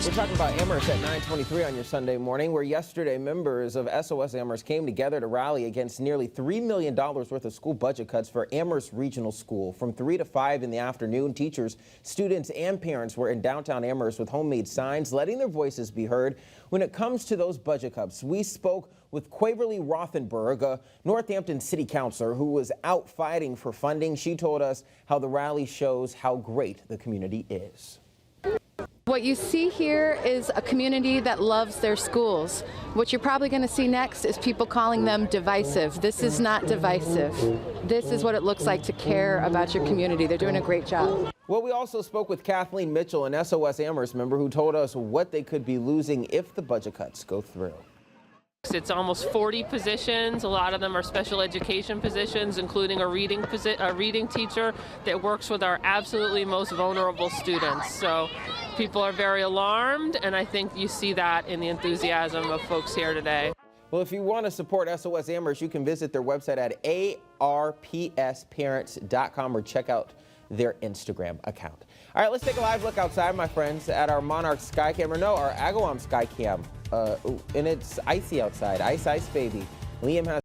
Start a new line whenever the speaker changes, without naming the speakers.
We're talking about Amherst at 9:23 on your Sunday morning, where yesterday members of SOS Amherst came together to rally against nearly $3 million worth of school budget cuts for Amherst Regional School. From 3 to 5 in the afternoon, teachers, students, and parents were in downtown Amherst with homemade signs, letting their voices be heard when it comes to those budget cuts. We spoke with Quaverly Rothenberg, a Northampton city councilor who was out fighting for funding. She told us how the rally shows how great the community is.
What you see here is a community that loves their schools. What you're probably going to see next is people calling them divisive. This is not divisive. This is what it looks like to care about your community. They're doing a great job.
Well, we also spoke with Kathleen Mitchell, an SOS Amherst member, who told us what they could be losing if the budget cuts go through.
It's almost 40 positions. A lot of them are special education positions, including a reading teacher that works with our absolutely most vulnerable students. So people are very alarmed, and I think you see that in the enthusiasm of folks here today.
Well, if you want to support SOS Amherst, you can visit their website at arpsparents.com or check out their Instagram account. All right, let's take a live look outside, my friends, at our Monarch Sky Cam, or no, our Agawam Sky Cam. And it's icy outside. Ice, baby. Liam has